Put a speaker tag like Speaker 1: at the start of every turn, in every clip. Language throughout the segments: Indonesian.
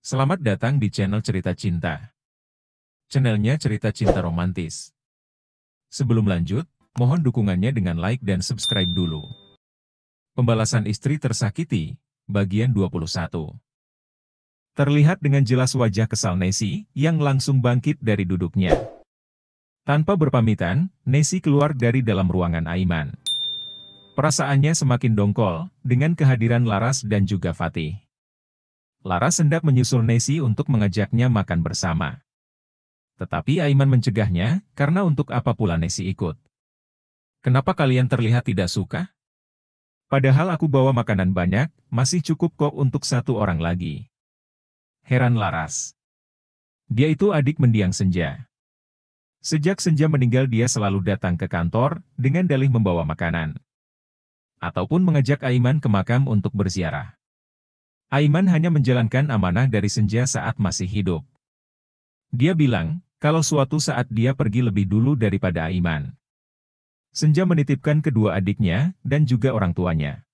Speaker 1: Selamat datang di channel Cerita Cinta. Channelnya cerita cinta romantis. Sebelum lanjut, mohon dukungannya dengan like dan subscribe dulu. Pembalasan istri tersakiti, bagian 21. Terlihat dengan jelas wajah kesal Nessie yang langsung bangkit dari duduknya. Tanpa berpamitan, Nessie keluar dari dalam ruangan Aiman. Perasaannya semakin dongkol dengan kehadiran Laras dan juga Fatih. Laras hendak menyusul Nessie untuk mengajaknya makan bersama. Tetapi Aiman mencegahnya, karena untuk apa pula Nessie ikut. Kenapa kalian terlihat tidak suka? Padahal aku bawa makanan banyak, masih cukup kok untuk satu orang lagi. Heran Laras. Dia itu adik mendiang Senja. Sejak Senja meninggal dia selalu datang ke kantor, dengan dalih membawa makanan. Ataupun mengajak Aiman ke makam untuk berziarah. Aiman hanya menjalankan amanah dari Senja saat masih hidup. Dia bilang, kalau suatu saat dia pergi lebih dulu daripada Aiman. Senja menitipkan kedua adiknya, dan juga orang tuanya.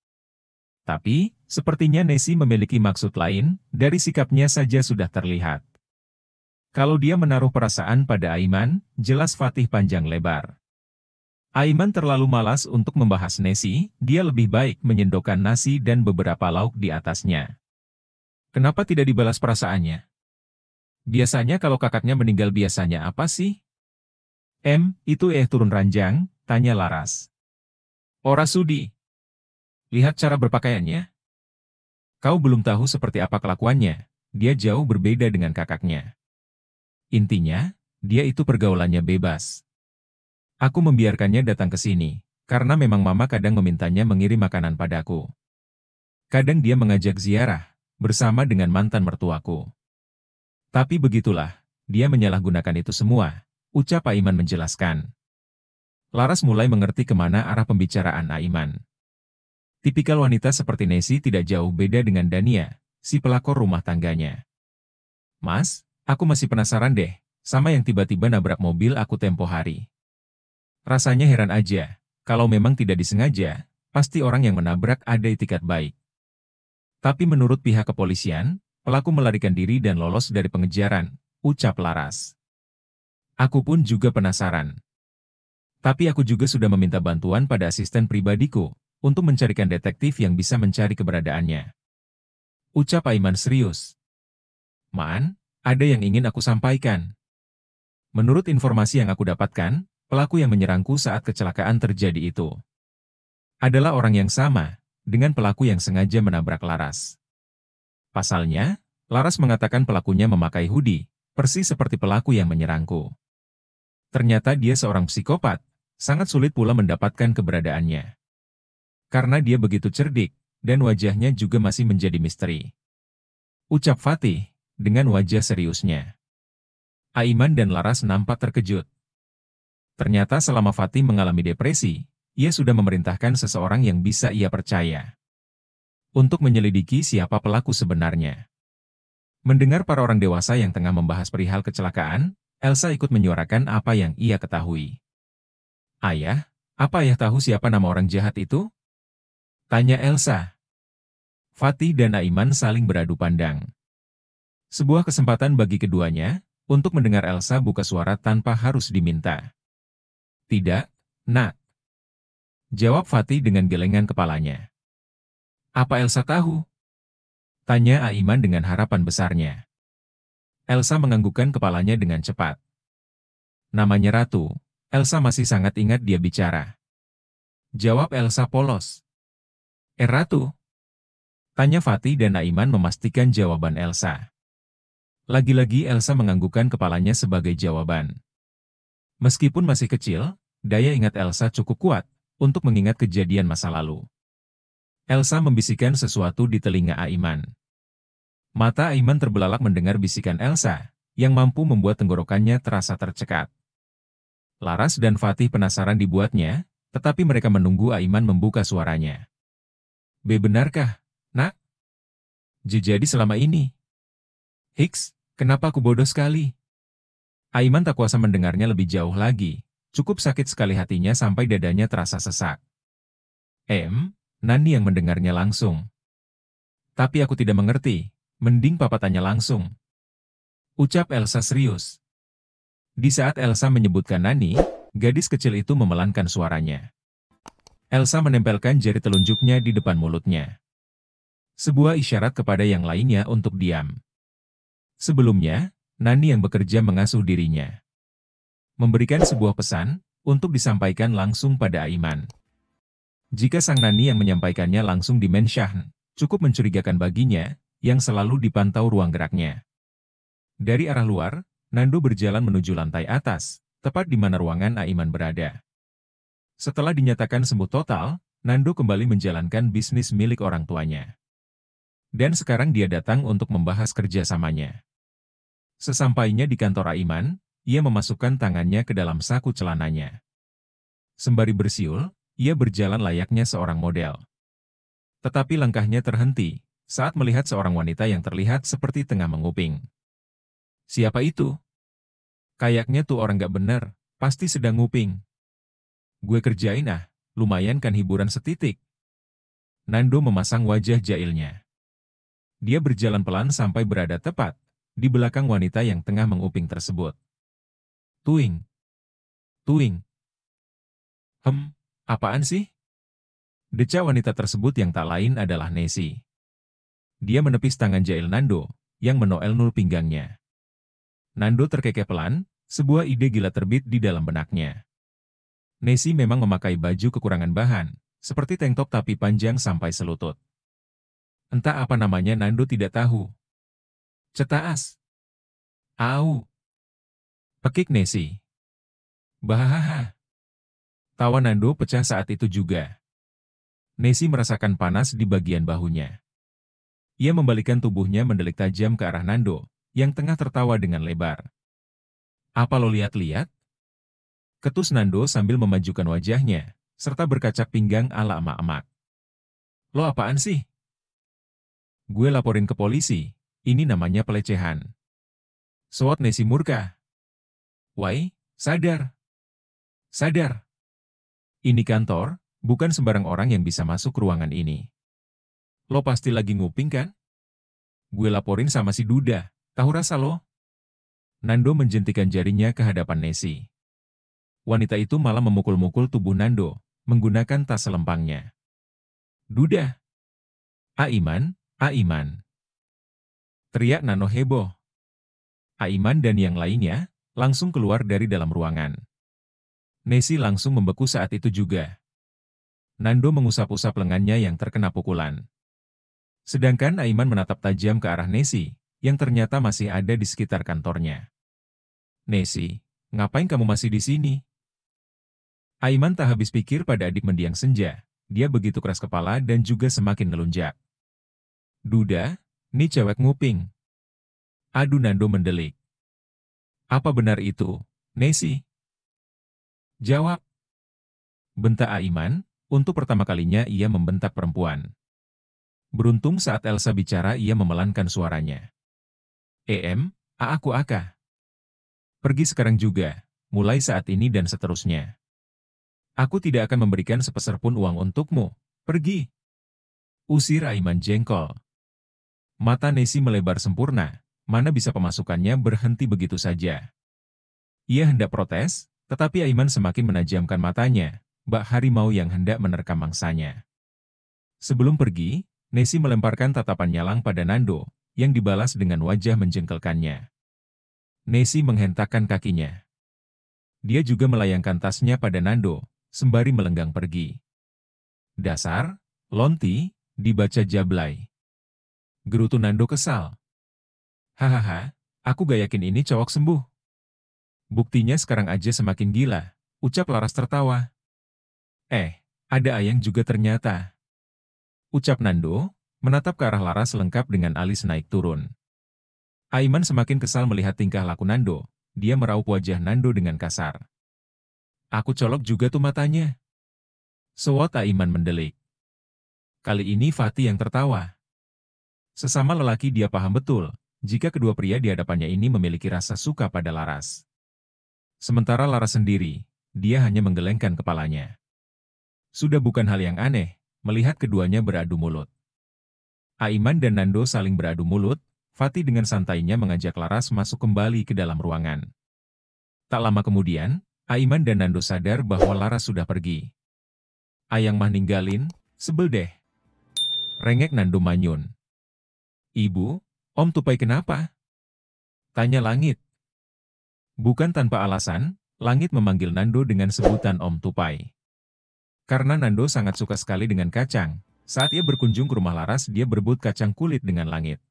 Speaker 1: Tapi, sepertinya Nessie memiliki maksud lain, dari sikapnya saja sudah terlihat. Kalau dia menaruh perasaan pada Aiman, jelas Fatih panjang lebar. Aiman terlalu malas untuk membahas Nessie, dia lebih baik menyendokkan nasi dan beberapa lauk di atasnya. Kenapa tidak dibalas perasaannya? Biasanya kalau kakaknya meninggal biasanya apa sih? Itu turun ranjang, tanya Laras. Ora sudi. Lihat cara berpakaiannya. Kau belum tahu seperti apa kelakuannya, dia jauh berbeda dengan kakaknya. Intinya, dia itu pergaulannya bebas. Aku membiarkannya datang ke sini, karena memang mama kadang memintanya mengirim makanan padaku. Kadang dia mengajak ziarah, bersama dengan mantan mertuaku. Tapi begitulah, dia menyalahgunakan itu semua, ucap Aiman menjelaskan. Laras mulai mengerti kemana arah pembicaraan Aiman. Tipikal wanita seperti Nessie tidak jauh beda dengan Dania, si pelakor rumah tangganya. Mas, aku masih penasaran deh, sama yang tiba-tiba nabrak mobil aku tempo hari. Rasanya heran aja, kalau memang tidak disengaja, pasti orang yang menabrak ada itikat baik. Tapi menurut pihak kepolisian, pelaku melarikan diri dan lolos dari pengejaran, ucap Laras. Aku pun juga penasaran. Tapi aku juga sudah meminta bantuan pada asisten pribadiku, untuk mencarikan detektif yang bisa mencari keberadaannya. Ucap Aiman serius. Man, ada yang ingin aku sampaikan. Menurut informasi yang aku dapatkan, pelaku yang menyerangku saat kecelakaan terjadi itu adalah orang yang sama, dengan pelaku yang sengaja menabrak Laras. Pasalnya, Laras mengatakan pelakunya memakai hoodie, persis seperti pelaku yang menyerangku. Ternyata dia seorang psikopat, sangat sulit pula mendapatkan keberadaannya. Karena dia begitu cerdik, dan wajahnya juga masih menjadi misteri. Ucap Fatih, dengan wajah seriusnya. Aiman dan Laras nampak terkejut. Ternyata selama Fatih mengalami depresi, ia sudah memerintahkan seseorang yang bisa ia percaya untuk menyelidiki siapa pelaku sebenarnya. Mendengar para orang dewasa yang tengah membahas perihal kecelakaan, Elsa ikut menyuarakan apa yang ia ketahui. Ayah, apa ayah tahu siapa nama orang jahat itu? Tanya Elsa. Fatih dan Aiman saling beradu pandang. Sebuah kesempatan bagi keduanya, untuk mendengar Elsa buka suara tanpa harus diminta. Tidak, Nak. Jawab Fatih dengan gelengan kepalanya. Apa Elsa tahu? Tanya Aiman dengan harapan besarnya. Elsa menganggukkan kepalanya dengan cepat. Namanya Ratu, Elsa masih sangat ingat dia bicara. Jawab Elsa polos. Ratu? Tanya Fatih dan Aiman memastikan jawaban Elsa. Lagi-lagi Elsa menganggukkan kepalanya sebagai jawaban. Meskipun masih kecil, daya ingat Elsa cukup kuat untuk mengingat kejadian masa lalu. Elsa membisikkan sesuatu di telinga Aiman. Mata Aiman terbelalak mendengar bisikan Elsa, yang mampu membuat tenggorokannya terasa tercekat. Laras dan Fatih penasaran dibuatnya, tetapi mereka menunggu Aiman membuka suaranya. Benarkah, Nak? Jadi selama ini. Hiks, kenapa aku bodoh sekali? Aiman tak kuasa mendengarnya lebih jauh lagi, cukup sakit sekali hatinya sampai dadanya terasa sesak. Nani yang mendengarnya langsung. Tapi aku tidak mengerti, Mending papa tanya langsung. Ucap Elsa serius. Di saat Elsa menyebutkan Nani, gadis kecil itu memelankan suaranya. Elsa menempelkan jari telunjuknya di depan mulutnya. Sebuah isyarat kepada yang lainnya untuk diam. Sebelumnya, Nani yang bekerja mengasuh dirinya. Memberikan sebuah pesan, untuk disampaikan langsung pada Aiman. Jika sang Nani yang menyampaikannya langsung di Mensyahn, cukup mencurigakan baginya, yang selalu dipantau ruang geraknya. Dari arah luar, Nando berjalan menuju lantai atas, tepat di mana ruangan Aiman berada. Setelah dinyatakan sembuh total, Nando kembali menjalankan bisnis milik orang tuanya. Dan sekarang dia datang untuk membahas kerjasamanya. Sesampainya di kantor Aiman, ia memasukkan tangannya ke dalam saku celananya. Sembari bersiul, ia berjalan layaknya seorang model. Tetapi langkahnya terhenti, saat melihat seorang wanita yang terlihat seperti tengah menguping. Siapa itu? Kayaknya tuh orang gak bener, pasti sedang nguping. Gue kerjain ah, lumayan kan hiburan setitik. Nando memasang wajah jailnya. Dia berjalan pelan sampai berada tepat di belakang wanita yang tengah menguping tersebut. Tuing. Tuing. Apaan sih? Decah wanita tersebut yang tak lain adalah Nessie. Dia menepis tangan jail Nando, yang menoel-nul pinggangnya. Nando terkekeh pelan, sebuah ide gila terbit di dalam benaknya. Nessie memang memakai baju kekurangan bahan, seperti tank top tapi panjang sampai selutut. Entah apa namanya Nando tidak tahu. Cetaas. Au. Pekik Nessie. Bahaha. Tawa Nando pecah saat itu juga. Nessie merasakan panas di bagian bahunya. Ia membalikkan tubuhnya mendelik tajam ke arah Nando, yang tengah tertawa dengan lebar. Apa lo lihat-lihat? Ketus Nando sambil memajukan wajahnya, serta berkacak pinggang ala emak-emak. Lo apaan sih? Gue laporin ke polisi, ini namanya pelecehan. Sowot Nessie murka. Wai, sadar. Sadar. Ini kantor, bukan sembarang orang yang bisa masuk ruangan ini. Lo pasti lagi nguping kan? Gue laporin sama si Duda, tahu rasa lo? Nando menjentikan jarinya ke hadapan Nessie. Wanita itu malah memukul-mukul tubuh Nando, menggunakan tas selempangnya. Duda. Aiman, Aiman. Teriak Nano heboh. Aiman dan yang lainnya langsung keluar dari dalam ruangan. Nessie langsung membeku saat itu juga. Nando mengusap-usap lengannya yang terkena pukulan. Sedangkan Aiman menatap tajam ke arah Nessie, yang ternyata masih ada di sekitar kantornya. Nessie, ngapain kamu masih di sini? Aiman tak habis pikir pada adik mendiang senja. Dia begitu keras kepala dan juga semakin ngelunjak. Duda, nih cewek nguping. Aduh Nando mendelik. Apa benar itu, Nessie? Jawab. Bentak Aiman, untuk pertama kalinya ia membentak perempuan. Beruntung saat Elsa bicara ia memelankan suaranya. Aku aka. Pergi sekarang juga, mulai saat ini dan seterusnya. Aku tidak akan memberikan sepeser pun uang untukmu, pergi. Usir Aiman jengkol. Mata Nessie melebar sempurna, mana bisa pemasukannya berhenti begitu saja. Ia hendak protes, tetapi Aiman semakin menajamkan matanya, bak harimau yang hendak menerkam mangsanya. Sebelum pergi, Nessie melemparkan tatapan nyalang pada Nando, yang dibalas dengan wajah menjengkelkannya. Nessie menghentakkan kakinya. Dia juga melayangkan tasnya pada Nando, sembari melenggang pergi. Dasar, lonti, dibaca jablay. Gerutu Nando kesal. Hahaha, aku gak yakin ini cowok sembuh. Buktinya sekarang aja semakin gila, ucap Laras tertawa. Ada Ayang juga ternyata. Ucap Nando, menatap ke arah Laras lengkap dengan alis naik turun. Aiman semakin kesal melihat tingkah laku Nando, dia meraup wajah Nando dengan kasar. Aku colok juga tuh matanya. Sewot Aiman mendelik. Kali ini Fatih yang tertawa. Sesama lelaki dia paham betul, jika kedua pria di hadapannya ini memiliki rasa suka pada Laras. Sementara Laras sendiri, dia hanya menggelengkan kepalanya. Sudah bukan hal yang aneh, melihat keduanya beradu mulut. Aiman dan Nando saling beradu mulut, Fatih dengan santainya mengajak Laras masuk kembali ke dalam ruangan. Tak lama kemudian, Aiman dan Nando sadar bahwa Laras sudah pergi. "Ayang mah ninggalin, sebel deh," rengek Nando manyun. "Ibu, Om Tupai kenapa?" tanya Langit. Bukan tanpa alasan, Langit memanggil Nando dengan sebutan Om Tupai. Karena Nando sangat suka sekali dengan kacang, saat ia berkunjung ke rumah Laras dia berebut kacang kulit dengan Langit.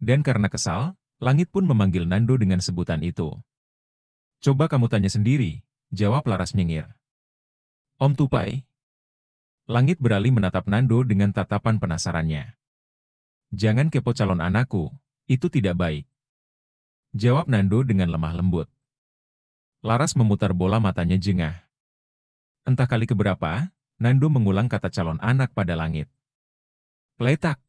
Speaker 1: Dan karena kesal, Langit pun memanggil Nando dengan sebutan itu. "Coba kamu tanya sendiri," jawab Laras nyengir. "Om Tupai." Langit beralih menatap Nando dengan tatapan penasarannya. "Jangan kepo calon anakku, itu tidak baik," jawab Nando dengan lemah lembut. Laras memutar bola matanya jengah. Entah kali keberapa, Nando mengulang kata calon anak pada Langit. Letak.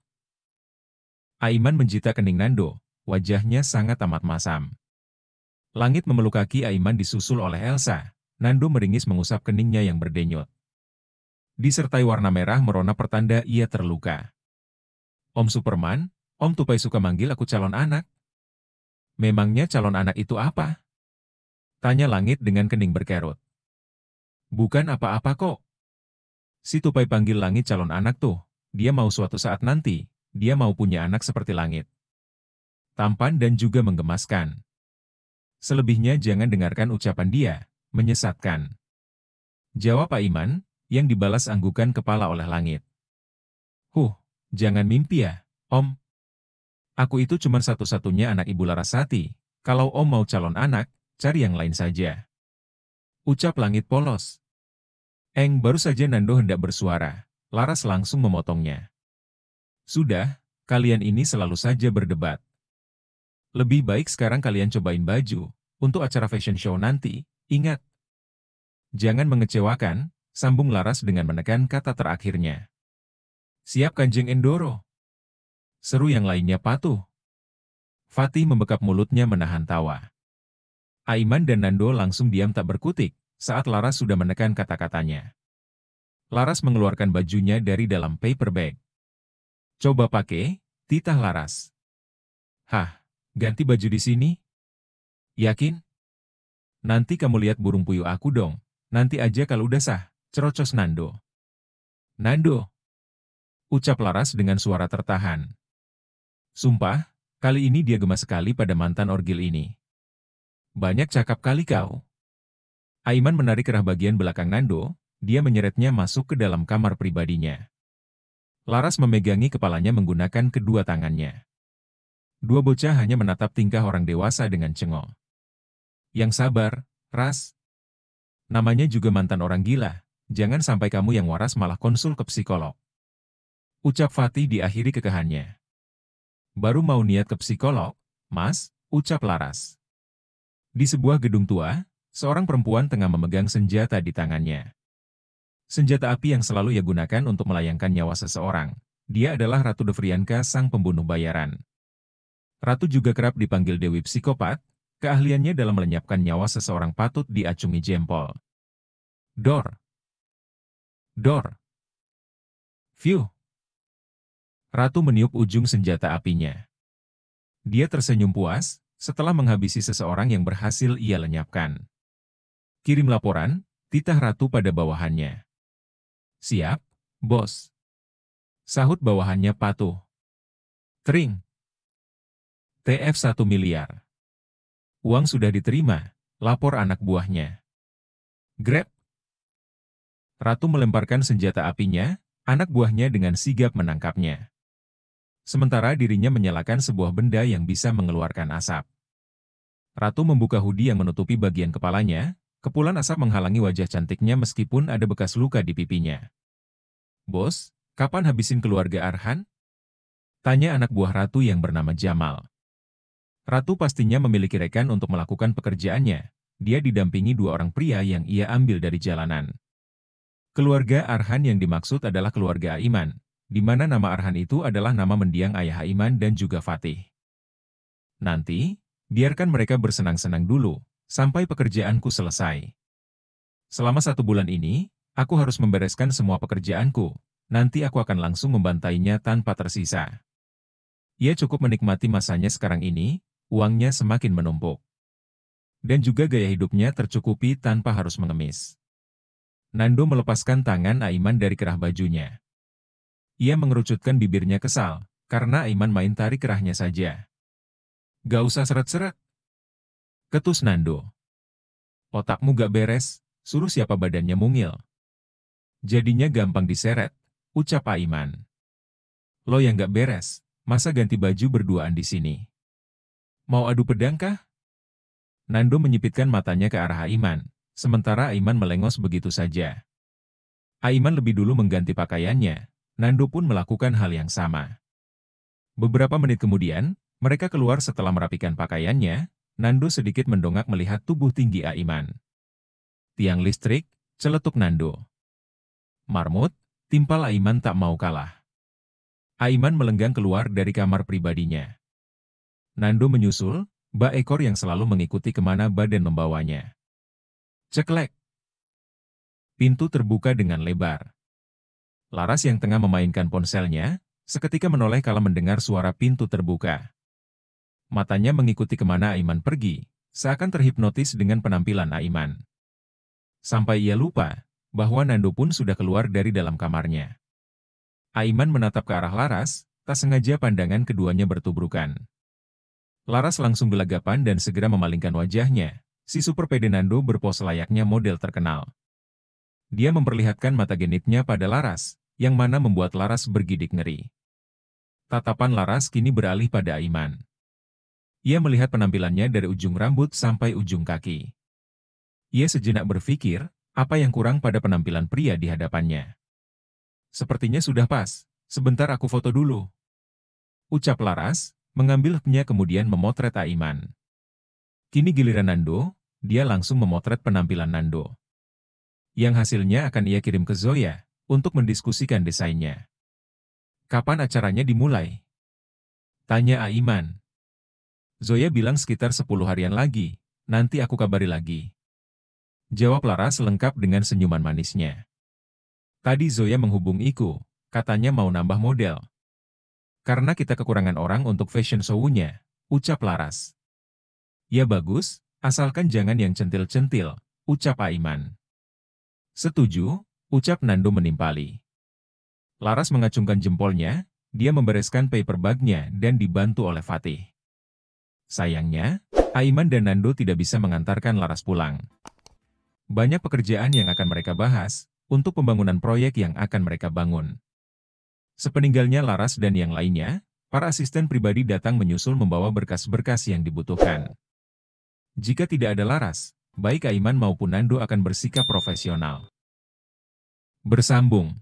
Speaker 1: Aiman menjita kening Nando, wajahnya sangat amat masam. Langit memeluk kaki Aiman disusul oleh Elsa. Nando meringis mengusap keningnya yang berdenyut. Disertai warna merah merona pertanda ia terluka. "Om Superman, Om Tupai suka manggil aku calon anak." "Memangnya calon anak itu apa?" tanya Langit dengan kening berkerut. "Bukan apa-apa kok. Si Tupai panggil Langit calon anak tuh, dia mau suatu saat nanti, dia mau punya anak seperti Langit. Tampan dan juga menggemaskan. Selebihnya jangan dengarkan ucapan dia, menyesatkan," jawab Aiman, yang dibalas anggukan kepala oleh Langit. Jangan mimpi ya, Om. Aku itu cuma satu-satunya anak Ibu Larasati. Kalau Om mau calon anak, cari yang lain saja," ucap Langit polos. Baru saja Nando hendak bersuara, Laras langsung memotongnya. "Sudah, kalian ini selalu saja berdebat. Lebih baik sekarang kalian cobain baju, untuk acara fashion show nanti, ingat. Jangan mengecewakan," sambung Laras dengan menekan kata terakhirnya. "Siap Kanjeng Endoro?" seru yang lainnya patuh. Fatih membekap mulutnya menahan tawa. Aiman dan Nando langsung diam tak berkutik, saat Laras sudah menekan kata-katanya. Laras mengeluarkan bajunya dari dalam paper bag. "Coba pakai," titah Laras. "Hah, ganti baju di sini? Yakin? Nanti kamu lihat burung puyuh aku dong, nanti aja kalau udah sah," cerocos Nando. "Nando," ucap Laras dengan suara tertahan. Sumpah, kali ini dia gemas sekali pada mantan orgil ini. "Banyak cakap kali kau." Aiman menarik kerah bagian belakang Nando, dia menyeretnya masuk ke dalam kamar pribadinya. Laras memegangi kepalanya menggunakan kedua tangannya. Dua bocah hanya menatap tingkah orang dewasa dengan cengok. "Yang sabar, Ras. Namanya juga mantan orang gila, jangan sampai kamu yang waras malah konsul ke psikolog," ucap Fatih diakhiri kekahannya. "Baru mau niat ke psikolog, Mas," ucap Laras. Di sebuah gedung tua, seorang perempuan tengah memegang senjata di tangannya. Senjata api yang selalu ia gunakan untuk melayangkan nyawa seseorang. Dia adalah Ratu Devrianka, sang pembunuh bayaran. Ratu juga kerap dipanggil Dewi Psikopat, keahliannya dalam melenyapkan nyawa seseorang patut diacungi jempol. Dor. Dor. Fiu. Ratu meniup ujung senjata apinya. Dia tersenyum puas, setelah menghabisi seseorang yang berhasil ia lenyapkan. "Kirim laporan," titah Ratu pada bawahannya. "Siap, Bos," sahut bawahannya patuh. Tring. TF 1 miliar. "Uang sudah diterima," lapor anak buahnya. Grab. Ratu melemparkan senjata apinya, anak buahnya dengan sigap menangkapnya. Sementara dirinya menyalakan sebuah benda yang bisa mengeluarkan asap. Ratu membuka hoodie yang menutupi bagian kepalanya, kepulan asap menghalangi wajah cantiknya meskipun ada bekas luka di pipinya. "Bos, kapan habisin keluarga Arhan?" tanya anak buah Ratu yang bernama Jamal. Ratu pastinya memiliki rekan untuk melakukan pekerjaannya. Dia didampingi dua orang pria yang ia ambil dari jalanan. Keluarga Arhan yang dimaksud adalah keluarga Aiman, di mana nama Arhan itu adalah nama mendiang ayah Aiman dan juga Fatih. "Nanti, biarkan mereka bersenang-senang dulu, sampai pekerjaanku selesai. Selama 1 bulan ini, aku harus membereskan semua pekerjaanku, nanti aku akan langsung membantainya tanpa tersisa." Ia cukup menikmati masanya sekarang ini, uangnya semakin menumpuk. Dan juga gaya hidupnya tercukupi tanpa harus mengemis. Nando melepaskan tangan Aiman dari kerah bajunya. Ia mengerucutkan bibirnya kesal, karena Aiman main tarik kerahnya saja. Gak usah seret-seret. Ketus Nando. Otakmu gak beres, suruh siapa badannya mungil. Jadinya gampang diseret, ucap Aiman. Lo yang gak beres, masa ganti baju berduaan di sini? Mau adu pedang kah? Nando menyipitkan matanya ke arah Aiman, sementara Aiman melengos begitu saja. Aiman lebih dulu mengganti pakaiannya, Nando pun melakukan hal yang sama. Beberapa menit kemudian, mereka keluar setelah merapikan pakaiannya, Nando sedikit mendongak melihat tubuh tinggi Aiman. Tiang listrik, celetuk Nando. Marmut, timpal Aiman tak mau kalah. Aiman melenggang keluar dari kamar pribadinya. Nando menyusul, bak ekor yang selalu mengikuti kemana badan membawanya. Ceklek. Pintu terbuka dengan lebar. Laras yang tengah memainkan ponselnya, seketika menoleh kala mendengar suara pintu terbuka. Matanya mengikuti kemana Aiman pergi, seakan terhipnotis dengan penampilan Aiman. Sampai ia lupa, bahwa Nando pun sudah keluar dari dalam kamarnya. Aiman menatap ke arah Laras, tak sengaja pandangan keduanya bertubrukan. Laras langsung gelagapan dan segera memalingkan wajahnya, si super pede Nando berpose layaknya model terkenal. Dia memperlihatkan mata genitnya pada Laras, yang mana membuat Laras bergidik ngeri. Tatapan Laras kini beralih pada Aiman. Ia melihat penampilannya dari ujung rambut sampai ujung kaki. Ia sejenak berpikir, apa yang kurang pada penampilan pria di hadapannya. Sepertinya sudah pas, sebentar aku foto dulu. Ucap Laras, mengambil hapnya kemudian memotret Aiman. Kini giliran Nando, dia langsung memotret penampilan Nando. Yang hasilnya akan ia kirim ke Zoya, untuk mendiskusikan desainnya. Kapan acaranya dimulai? Tanya Aiman. Zoya bilang sekitar 10 harian lagi, nanti aku kabari lagi. Jawab Laras lengkap dengan senyuman manisnya. Tadi Zoya menghubungiku, katanya mau nambah model. Karena kita kekurangan orang untuk fashion show-nya, ucap Laras. Ya bagus, asalkan jangan yang centil-centil, ucap Aiman. Setuju, ucap Nando menimpali. Laras mengacungkan jempolnya, dia membereskan paper bag-nya dan dibantu oleh Fatih. Sayangnya, Aiman dan Nando tidak bisa mengantarkan Laras pulang. Banyak pekerjaan yang akan mereka bahas, untuk pembangunan proyek yang akan mereka bangun. Sepeninggalnya Laras dan yang lainnya, para asisten pribadi datang menyusul membawa berkas-berkas yang dibutuhkan. Jika tidak ada Laras, baik Aiman maupun Nando akan bersikap profesional. Bersambung.